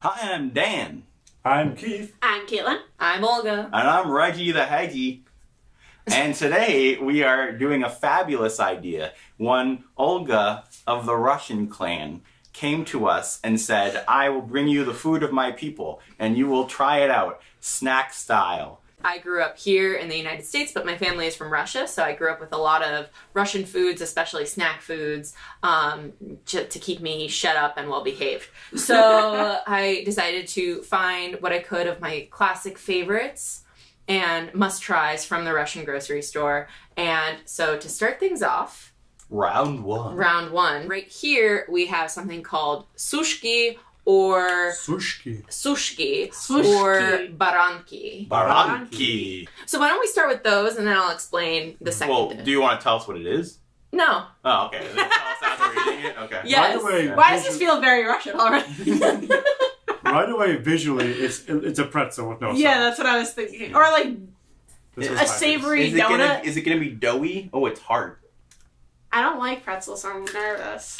Hi, I'm Dan. I'm Keith. I'm Caitlin. I'm Olga. And I'm Reggie the Hedgie. And today we are doing a fabulous idea. One, Olga of the Russian clan came to us and said, I will bring you the food of my people and you will try it out, snack style. I grew up here in the United States, but my family is from Russia, so I grew up with a lot of Russian foods, especially snack foods, to keep me shut up and well behaved. So I decided to find what I could of my classic favorites and must-tries from the Russian grocery store. And so to start things off, Round one. right here we have something called sushki or Sushki. sushki Sushki. or baranki. Baranki. So why don't we start with those and then I'll explain the second Well, dish. do you want to tell us what it is? No. Oh, okay. Tell us after we're eating it? Okay. Yes. Right away, Why does this feel very Russian already? right away, visually, it's a pretzel with no sauce. Yeah, that's what I was thinking. Or like This A was my savory- Is it gonna donut? be doughy? Oh, it's hard. I don't like pretzels, so I'm nervous.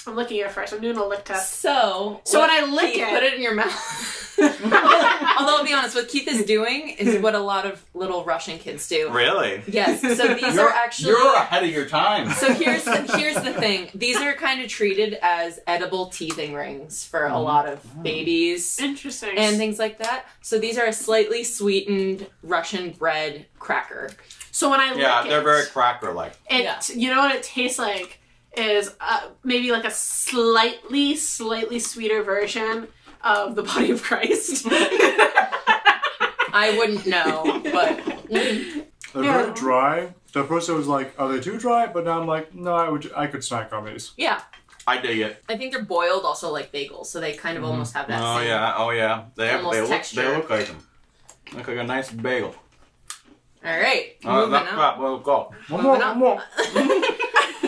I'm licking it first. I'm doing a lick test. So when I lick Keith, it- put it in your mouth. Although I'll be honest, what Keith is doing is what a lot of little Russian kids do. Really? Yes. So these are actually. You're ahead of your time. So here's the thing. These are kind of treated as edible teething rings for a lot of babies Interesting. and things like that. So these are a slightly sweetened Russian bread cracker. So when I lick Yeah, it, they're very cracker-like. you know what it tastes like is maybe like a slightly sweeter version of the body of Christ. I wouldn't know, but They're Yeah. very dry. The person was like, "Are they too dry?" But now I'm like, "No, I could snack on these." yeah. I dig it. I think they're boiled also like bagels, so they kind of almost have that Oh same. yeah. They Almost look texture. like them. Look like a nice bagel. All right, That's moving on. crap. We'll go. One more, Moving one more.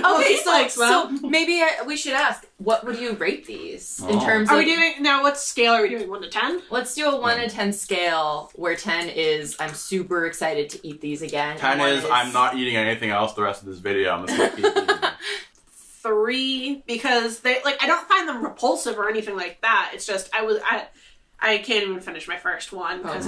Okay, Keith likes them. so maybe we should ask, what would you rate these in Oh. terms Are of? we doing now? What scale are we doing? 1 to 10? Let's do a 1 to 10 scale, where 10 is I'm super excited to eat these again. 10 and 1 is I'm not eating anything else the rest of this video. I'm just gonna keep eating them. 3, because they I don't find them repulsive or anything like that. It's just I can't even finish my first one because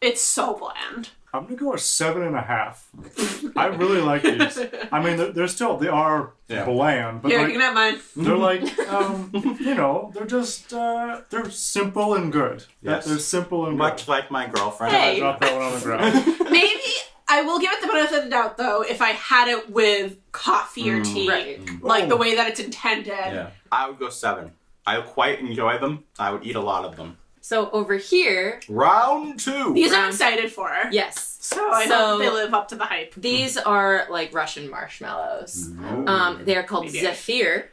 it's so bland. I'm gonna go with 7.5. I really like these. I mean, they are Yeah. bland, but Here, like, you can have mine. they're like, they're just they're simple and good. Yes. They're simple and Much good. like my girlfriend. Hey. Drop that one on the ground. Maybe I will give it the benefit of the doubt though if I had it with coffee or tea, Right. like the way that it's intended. Yeah. I would go 7. I quite enjoy them. I would eat a lot of them. So over here, Round 2. These I'm Round- excited for. yes. So I hope they live up to the hype. These are like Russian marshmallows. Mm. They're called Maybe. Zephyr.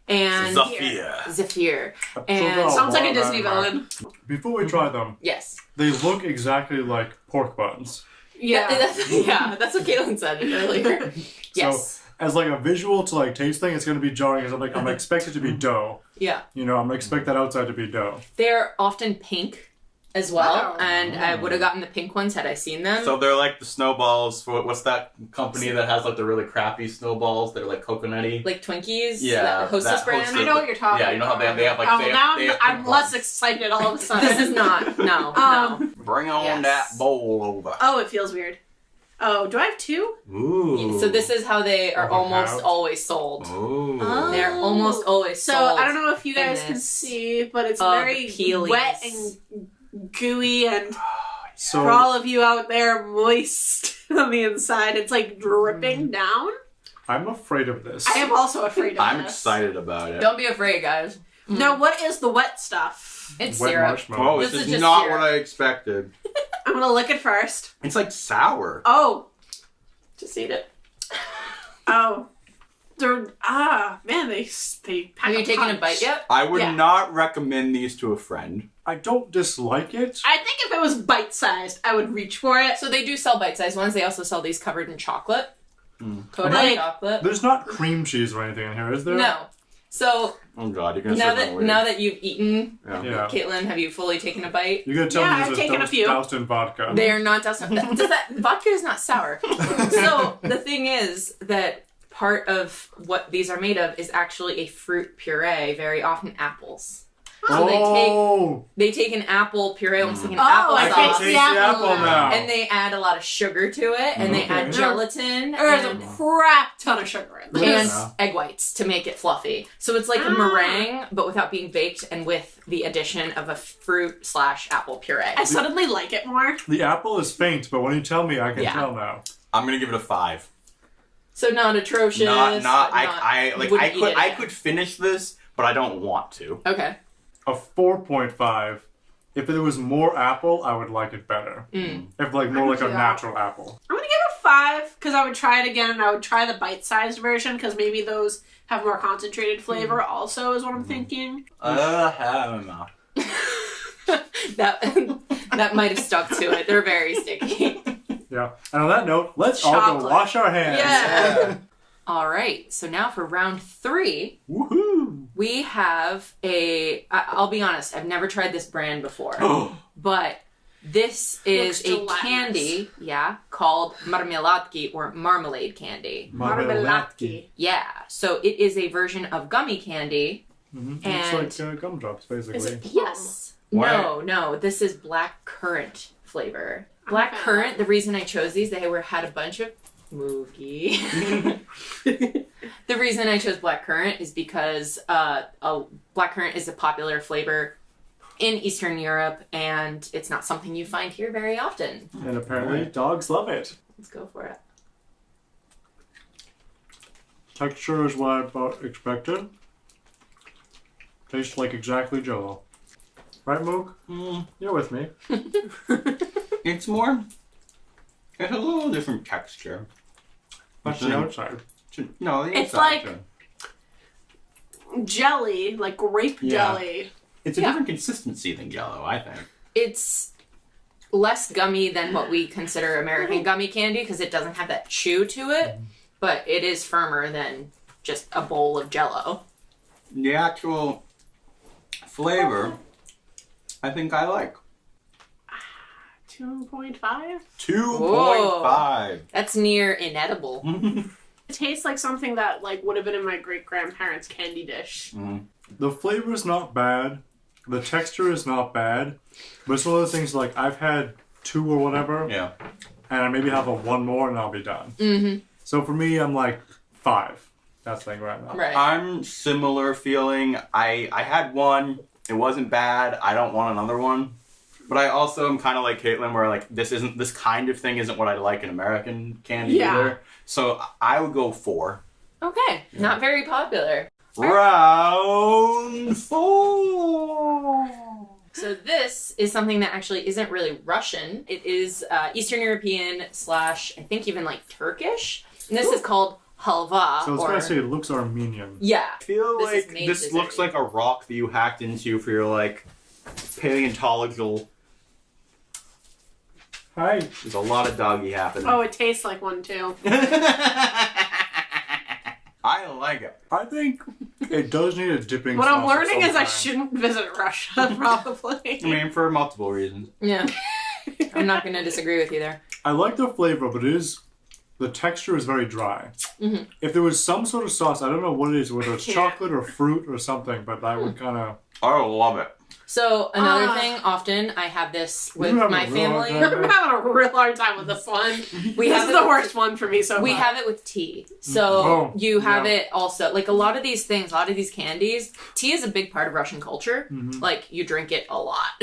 And Zafir. Zephyr. So And they're all Sounds like a long Disney and hard. villain. Before we try them, yes. they look exactly like pork buns. Yeah. That's what Caitlin said earlier. Yes. As like a visual to like taste thing, it's gonna be jarring because I'm expected to be dough. Yeah. You know, I'm gonna expect that outside to be dough. They're often pink as well, Wow. and I would have gotten the pink ones had I seen them. So they're like the snowballs for what's that company that has like the really crappy snowballs? They're like coconutty. like Twinkies, Yeah, that Hostess that brand. Hostess- I know what you're talking about. Yeah, you know how they have like Oh, they have- now they have I'm pink less ones. excited all of a sudden. This is not. No. Bring on Yes. that bowl over. Oh, it feels weird. Oh, do I have 2? Ooh. no. So this is how they are Oh, almost wow. always sold. Ooh. Oh. They're almost always So sold. I don't know if you guys in can this see, but it's of very peelies. wet and gooey, and So for all of you out there, moist on the inside. It's like dripping down. I'm afraid of this. I am also afraid of I'm this. excited about it. Don't be afraid, guys. Now, what is the wet stuff? It's Wet syrup. marshmallow. Oh, This this is is just not syrup. what I expected. I'm gonna lick it first. It's like sour. Oh, Just eat it. oh, they're man, they pack Have you taken a punch. bite yet? I would Yeah. not recommend these to a friend. I don't dislike it. I think if it was bite-sized, I would reach for it. So they do sell bite-sized ones. They also sell these covered in chocolate. Coated Like- in chocolate. There's not cream cheese or anything in here, is there? No. So Oh god, you're gonna now say that you've eaten, yeah. Yeah. Caitlin, have you fully taken a bite? You're gonna tell Yeah, me I've this is taken a few. doused in vodka. They are not does that vodka is not sour. So the thing is that part of what these are made of is actually a fruit puree, very often apples. So Oh, they take an apple puree, almost like an Oh, apple I I can taste sauce, taste the the apple apple now. and they add a lot of sugar to it, and they add Okay. gelatin There's and, a crap ton of sugar in and this. Yeah. egg whites to make it fluffy. So it's like a Ah. meringue, but without being baked, and with the addition of a fruit/apple puree. I suddenly like it more. the apple is faint, but when you tell me, I can Yeah. tell now. I'm gonna give it a 5. So not atrocious. Not but I like wouldn't I eat could it I again. could finish this, but I don't want to. Okay. A 4.5. If it was more apple, I would like it better. If like more like a Yeah. natural apple. I'm gonna give it a 5 because I would try it again and I would try the bite-sized version because maybe those have more concentrated flavor. Also, is what I'm thinking. I don't know. that might have stuck to it. They're very sticky. Yeah. And on that note, let's all go Chocolate. wash our hands. Yeah. All right. So now for round 3, Woohoo! we have I'll be honest, I've never tried this brand before, but this is Looks a gelatinous. candy, called marmeladki or marmalade candy. Marmeladki. Yeah. So it is a version of gummy candy. Mm-hmm. And- It's like gumdrops, basically. Is it Yes. What? No. This is black currant flavor. Black Okay. currant. The reason I chose these, they had a bunch of Moogie. The reason I chose black currant is because black currant is a popular flavor in Eastern Europe, and it's not something you find here very often. And apparently, dogs love it. Let's go for it. Texture is what I about expected. Tastes like exactly Jell-O. Right, Moog? You're with me. It's a little different texture. That's the outside. No, the It's inside, like- too. Jelly, like grape Yeah. jelly. It's a Yeah. different consistency than Jell-O, I think. It's less gummy than what we consider American gummy candy because it doesn't have that chew to it, but it is firmer than just a bowl of Jell-O. The actual flavor, I think I like. 2.5. 2.5. That's near inedible. It tastes like something that like would have been in my great grandparents' candy dish. The flavor is not bad. The texture is not bad. But it's one of those things like I've had 2 or whatever, Yeah. and I maybe have a 1 more and I'll be done. Mm-hmm. So for me, I'm like 5. That's the thing right now. Right. I'm similar feeling. I had one. It wasn't bad. I don't want another one. But I also am kind of like Caitlin, where like this kind of thing isn't what I like in American candy Yeah. either. So I would go 4. Okay. Not very popular. Round 4. So this is something that actually isn't really Russian. It is Eastern European / I think even like Turkish. And this is called halva. So I was or going to say it looks Armenian. yeah. I feel This is like made this looks dessert-y. like a rock that you hacked into for your like paleontological. Hi. There's a lot of doggy happening. Oh, it tastes like one too. I like it. I think it does need a dipping What sauce. I'm of learning some is I kind. shouldn't visit Russia, probably. I mean, for multiple reasons. Yeah. I'm not going to disagree with you there. I like the flavor, but the texture is very dry. Mhm. If there was some sort of sauce, I don't know what it is, whether it's Yeah. chocolate or fruit or something, but I would kind of... I love it. So another Ah. thing, often I have this with You have my a real hard family. time. I'm having a real hard time with this one. We This have is it the worst one for me so We far. have it with tea. So Oh, you have yeah. it also, like a lot of these things, a lot of these candies, tea is a big part of Russian culture. Mhm. Like you drink it a lot.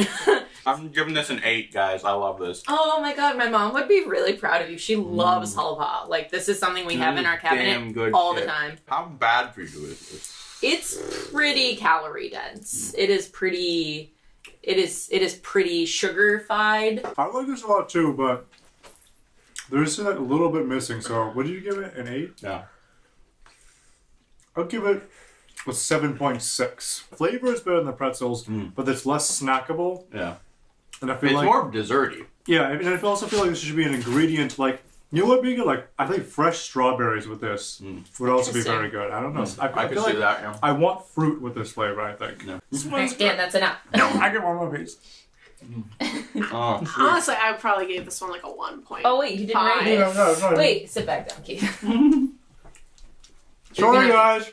I'm giving this an 8, guys. I love this. Oh my god, my mom would be really proud of you. She loves halva. Like this is something we have in our Damn cabinet good all shit. the time. How bad for you is this? It's pretty calorie dense. It is pretty sugar-fied. I like this a lot too, but there's a little bit missing. So, what did you give it? An 8? Yeah. I'll give it a 7.6. Flavor is better than the pretzels, but it's less snackable. Yeah. And I feel It's like... more desserty. Yeah, and I also feel like this should be an ingredient, like... You know what would be good? Like, I think fresh strawberries with this would also be Interesting. very good. I don't know. I I could feel see like that, yeah. I want fruit with this flavor, I think. No. This one's Yeah, that's enough. No, I get one more piece. Oh, fruit. Honestly, I probably gave this one like a 1 point. Oh wait, you didn't Fine. rate it. No. Wait, sit back down, Keith. Sorry, guys.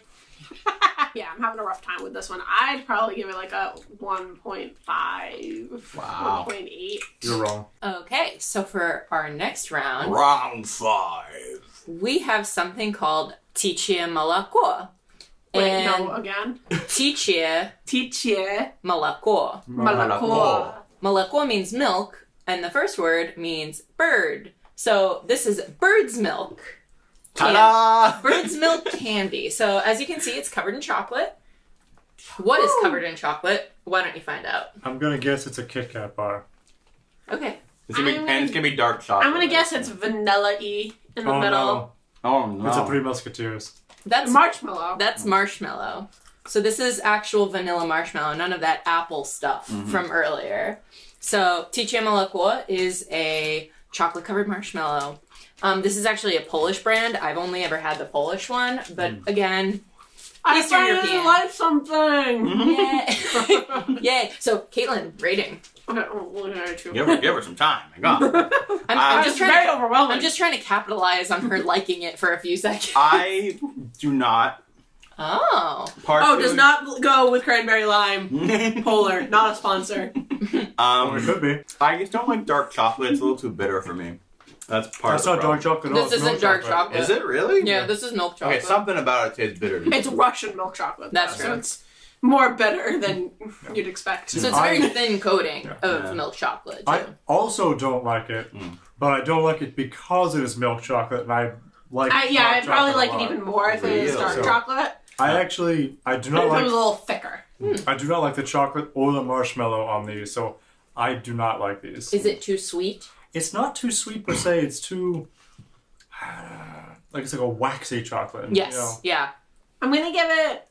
I'm having a rough time with this one. I'd probably give it like a 1.5, Wow. 1.8. You're wrong. Okay, so for our next round, Round 5. we have something called Tichie Malako. Wait, no, again. Tichie Tichie Malako. Malako. Malako means milk, and the first word means bird. So this is bird's milk. Ta-da! Bird's milk candy. So as you can see, it's covered in chocolate. What is covered in chocolate? Why don't you find out? I'm gonna guess it's a Kit Kat bar. Okay. It's gonna be dark chocolate. I'm gonna guess it's vanilla-y in the Oh middle. no, Oh no. it's a Three Musketeers. That's Marshmallow. That's marshmallow. So this is actual vanilla marshmallow, none of that apple stuff from earlier. So Tichie Malako is a chocolate-covered marshmallow. This is actually a Polish brand. I've only ever had the Polish one, but again, I Eastern finally European. like something. yay! Yay! So Caitlin, rating. Okay, we'll get it too. Give her some time. My God. I'm It's just very trying. overwhelming. I'm just trying to capitalize on her liking it for a few seconds. I do not. Oh. does not go with cranberry lime. Polar, not a sponsor. Oh, it could be. I just don't like dark chocolate. It's a little too bitter for me. That's part That's of the not dark problem. chocolate. at all. This It's isn't milk dark chocolate. Is it really? Yeah, this is milk chocolate. Okay, something about it tastes bitter to me. It's Russian milk chocolate. That's though, true. So it's more bitter than you'd expect. So it's a very I- thin coating of Yeah. milk chocolate. I Too. also don't like it, but I don't like it because it is milk chocolate, and I like. I'd dark probably chocolate like a it lot. even more if it was Really? dark So- chocolate. I do not If it was like. a little thicker. I do not like the chocolate or the marshmallow on these, so I do not like these. Is it too sweet? It's not too sweet per se. It's too. Like it's like a waxy chocolate. Yes. You know? Yeah. I'm gonna give it,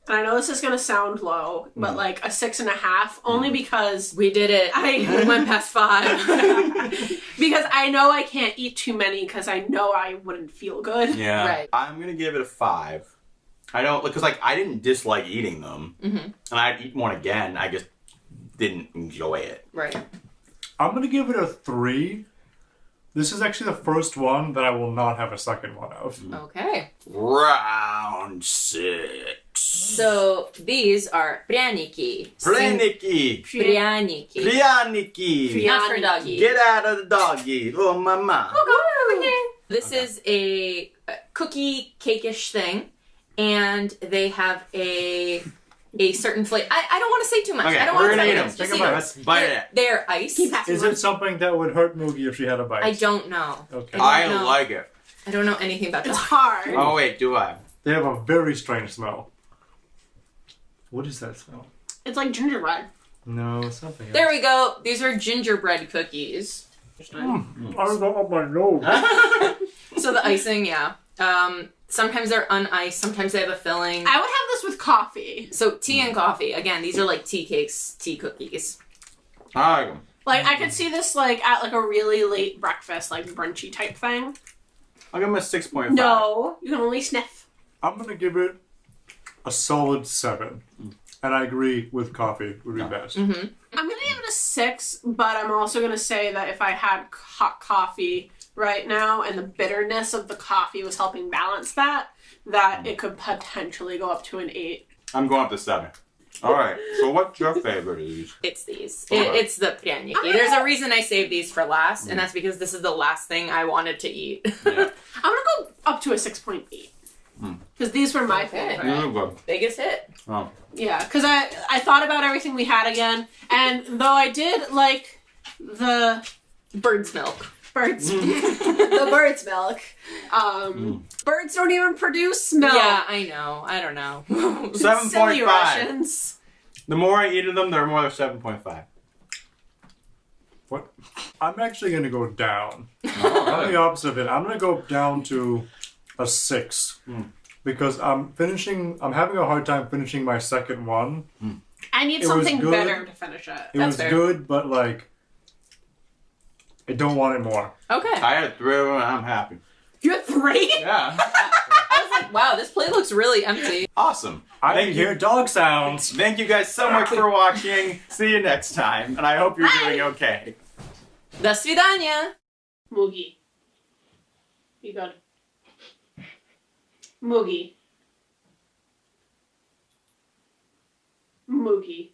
and I know this is gonna sound low, but like a 6.5, only because We did it. I- We went past 5. because I know I can't eat too many because I know I wouldn't feel good. Yeah. Right. I'm gonna give it a 5. I don't because I didn't dislike eating them, and I'd eat one again. I just didn't enjoy it. Right. I'm gonna give it a 3. This is actually the first one that I will not have a second one of. Okay. Round 6. So these are prяники. Prяники. Prяники. Prяники. Not for doggy. Get out of the doggy. Oh, mama. This is a cookie cake-ish thing, and they have a certain flavor. I don't want to say too much. Okay, I don't we're want to gonna say eat too them. much. Take Just a bite. eat Let's bite them. it. They're ice. Keep passing Is one. it something that would hurt Moogie if she had a bite? I don't know. Okay. I I don't know. like it. I don't know anything about It's this. hard. Oh wait, do I? They have a very strange smell. What is that smell? It's like gingerbread. No, it's something else. There we go. These are gingerbread cookies. I don't know up my nose. So the icing, yeah. Sometimes they're uniced. Sometimes they have a filling. I would have this with coffee. So tea and coffee. Again, these are like tea cakes, tea cookies. I like them. Like I could see this like at like a really late breakfast, like brunchy type thing. I'll give them a 6.5. No, you can only sniff. I'm gonna give it a solid 7. And I agree with coffee would be best. I'm gonna give it a 6, but I'm also gonna say that if I had hot coffee right now and the bitterness of the coffee was helping balance that, it could potentially go up to an 8. I'm going up to 7. All right. So what's your favorite of these? It's these. Alright. It's the prяники. There's a reason I saved these for last, and that's because this is the last thing I wanted to eat. Yeah. I'm gonna go up to a 6.8. Because these were my Okay. favorite. Really good. Biggest hit. Oh. Yeah, because I thought about everything we had again, and though I did like the Bird's milk. birds, the bird's milk, birds don't even produce milk. Yeah, I know. I don't know. Silly 7.5. Russians. The more I eat of them, the more they're 7.5. What? I'm actually gonna go down. Oh, I'm the opposite of it. I'm gonna go down to a 6. Because I'm having a hard time finishing my second one. I need It was something good. better to finish it. It That's was fair. good, but like, I don't want it more. Okay. I had 3 of them and I'm happy. You had 3? Yeah. I was like, wow, this plate looks really empty. Awesome. I Thank can you. hear dog sounds. Thank you guys so much for watching. See you next time. And I hope you're doing okay. До свидания. Moogie. Be good. Moogie. Moogie.